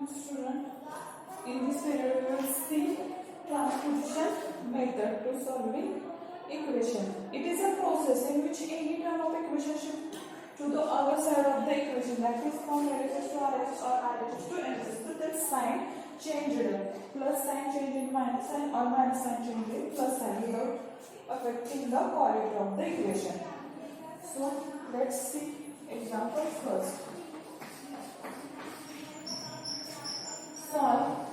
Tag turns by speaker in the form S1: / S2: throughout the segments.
S1: student, in this period we will see transposition method to solving equation. It is a process in which any term of equation shift to the other side of the equation, that is from LHS to RHS or RHS to LHS. So that sign changed, plus sign changed in minus sign or minus sign changed in plus sign without affecting the quality of the equation. So let's see example first. Solve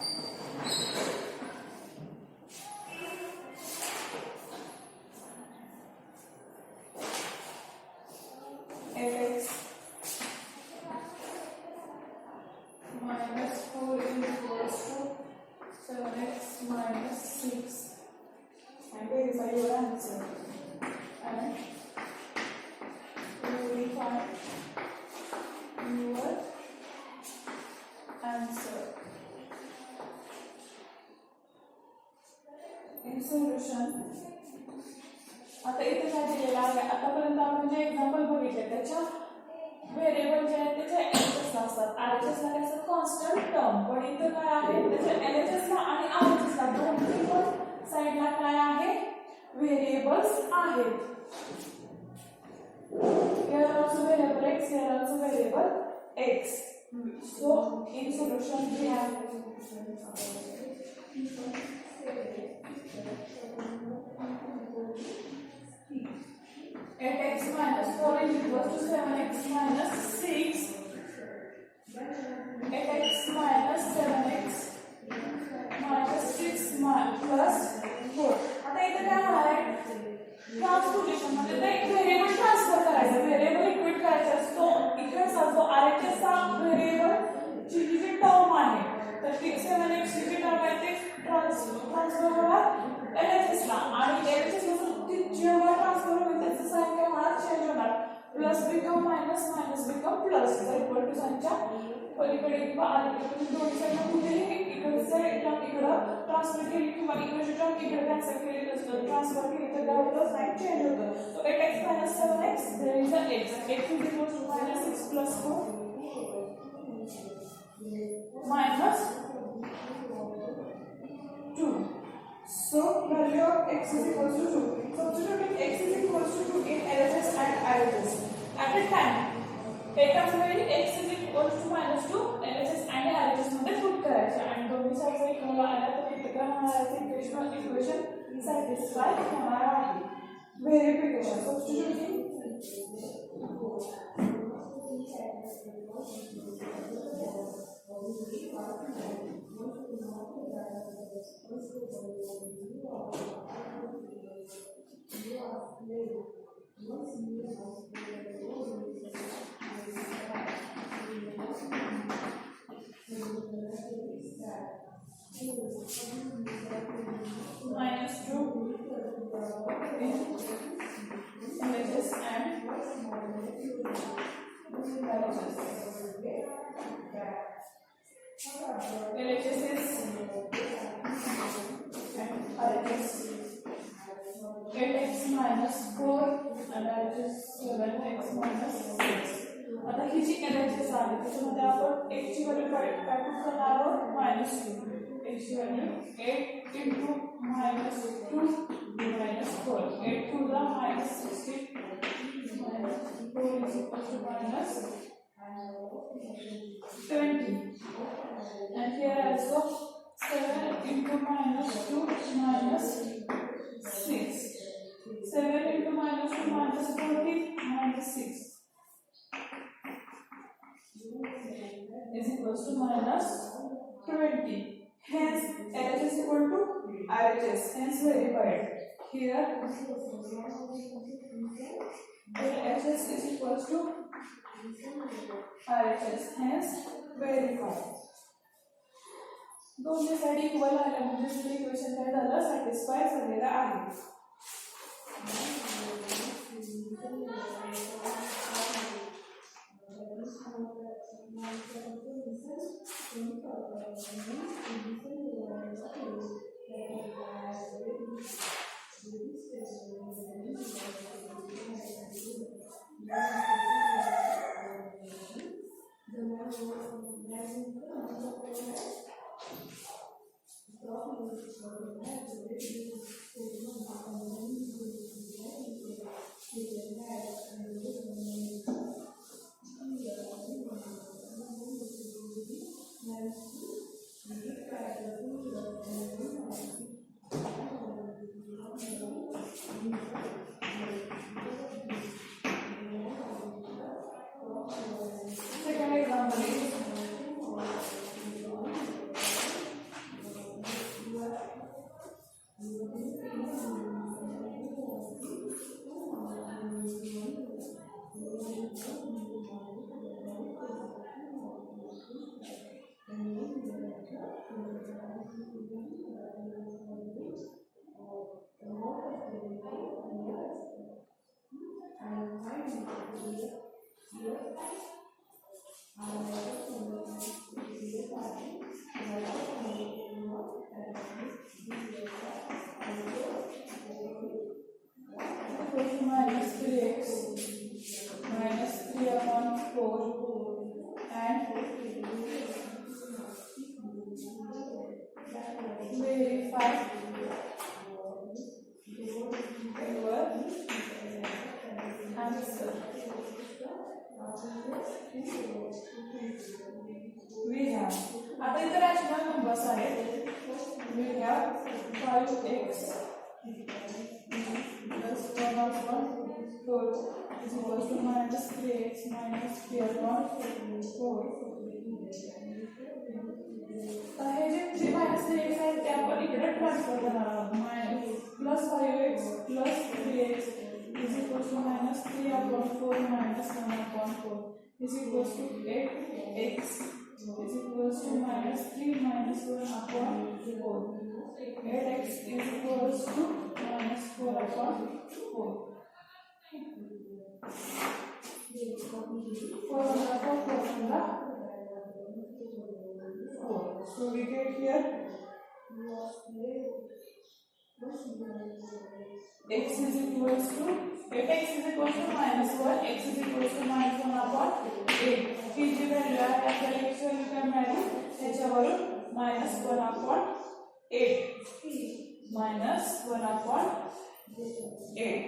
S1: Ax minus 4 is equals to 7x minus 6, and verify your answer. And verify your answer. In solution, आता इथे काय दिलेलं आहे, आतापर्यंत आपण जे example बघितले त्याच्या variable जे आहेत त्याचे एलएचएस असतात. आरएचएस ला कसं कॉन्स्टंट टर्म, पण इथे काय आहे त्याच्या एलएचएस ला आणि आरएचएस ला दोन्ही पण साइडला काय आहे व्हेरिएबल्स आहेत. Here also variable x, here also variable x. So in solution we have at x minus 4 is equal to 7x minus 6, at x minus 7x minus 6 plus 4. आता इथे काय होणार आहे ट्रान्सपोर्टेशन मध्ये ते व्हेरिएबल ट्रान्सफर करायचं, variable equate करायचा असतो. इकडचा जो आरएचएस चा व्हेरिएबल ची जी टर्म आहे तर 7x ची टर्म आहे ते ट्रान्सफर होणार एलएचएस ला, आणि एलएचएस ला जेव्हा ट्रान्सफर होईल त्याचं साइन काय होणार चेंज होणार, plus become minus, minus become plus, equal to साइनच्या पलीकडे किंवा अलीकडे दोन्ही साइडला कुठेही इकडचं टर्म इकडं ट्रान्सफर केली किंवा इकडची टर्म इकडे कॅन्सल केली तर ट्रान्सफर केली तर काय होतं साइन चेंज होतं. सो 8x minus 7x there is a x. x is equal to minus 6 plus 4 minus 2. So value of x is equal to 2. Substituting x is equal to 2 in LHS and RHS. At a time, एकाच वेळी x is equal to minus 2 LHS and RHS मध्ये put करायचे आणि दोन्ही साइडचा equal आला तर इथे काय होणार आहे इक्वेशन सॅटिस्फाय होणार आहे. Verification substituting minus 2 in LHS and RHS. LHS is and RHS 8x minus 4 and RHS 7x minus 6. आता ही जी LHS आली त्याच्यामध्ये आपण x ची व्हॅल्यू काय पुट करणार आहोत -2. x ची value 8 into -2 minus 4. 8 to the -16 minus 4 is equal to minus 20. And here also 7 into -2 minus 6. 7 into -2 minus 40 minus 6 is equal to minus 20. Hence LHS is equal to RHS. Hence verified. Here LHS is equal to RHS. Hence verified. दोन्ही side equal आल्या म्हणजे equation काय झालं satisfy झालेलं आहे. Second example is minus 3x minus 3 upon 4 and verify your answer. We have आता इथे rational numbers आहेत. We have 5x plus 1 upon 4 is equal to minus 3x minus 3 upon 4. तर हे जे 3 minus 3x आहे ते आपण इकडे ट्रान्सफर करणार आहोत. Plus 5x plus 3x is equal to minus 3 upon 4 minus 1 upon 4 is equal to 8x is equal to minus 3 minus 1 upon 4. 8x is equal to minus 4 upon 4. 4 upon 4. So we get here x is equal to 8x is equal to minus 1, x is equal to minus 1 upon 8. He ji value आहे आपल्याला x value काय मिळाली त्याच्यावरून minus 1 upon 8 minus 1 upon 8.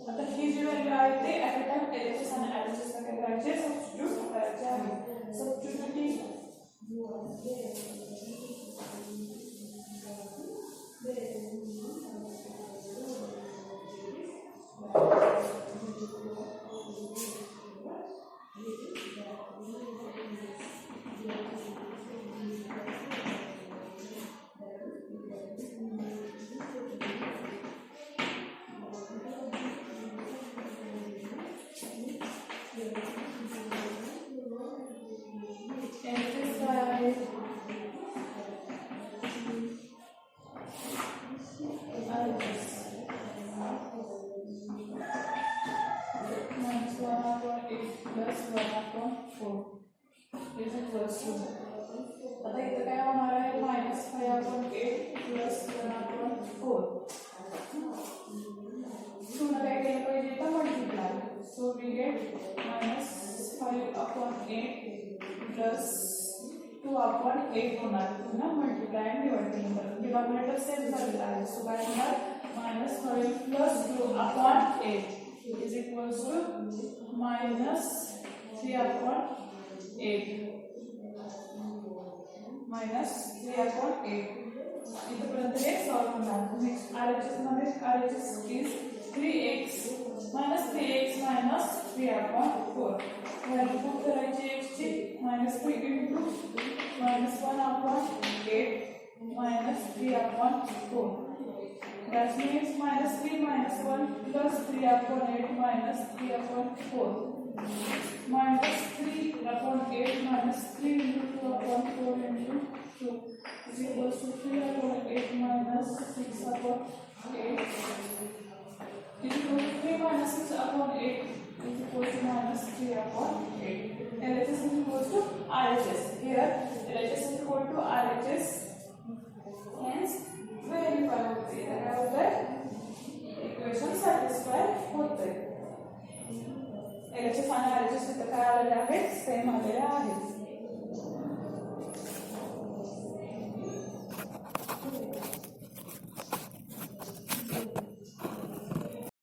S1: आता ही जी value आहे ते at a time LHS आणि RHS ला काय करायचे सबस्टिट्यूट करायचे आहे. सबस्टिट्यूटिंग आता इथं काय होणार आहे minus 5 upon 8 plus 1 upon 4. पुन्हा काय केलं पाहिजे तर multiply. So we get minus 5 upon 8 plus 2 upon 8 होणार. पुन्हा मल्टिप्लाय आणि डिवाइड केलं तर डिनॉमिनेटर सेम झालेला आहे. सो काय होणार minus 5 plus 2 upon 8 is equal to minus 3 upon 8 minus 3 upon 8. इथपर्यंत हे सॉल्व होणार. नेक्स्ट RHS मध्ये RHS is 3x minus 3x minus 3 upon 4. Value put करायची x ची minus 3 into minus 1 upon 8 minus 3 upon 4. That means minus 3 minus 1 plus 3 upon 8 minus 3 upon 4. Minus 3 upon 8 minus 3 into 2 upon 4 into 2 is equal to 3 upon 8 minus 6 upon 8 is equal to 3 minus 6 upon 8 is equal to minus 3 upon 8. LHS is equal to RHS. Here LHS is equal to RHS. Hence verify होते equation satisfy होते. LHS आणि RHS इथे काय आलेले आहेत same आलेले आहेत.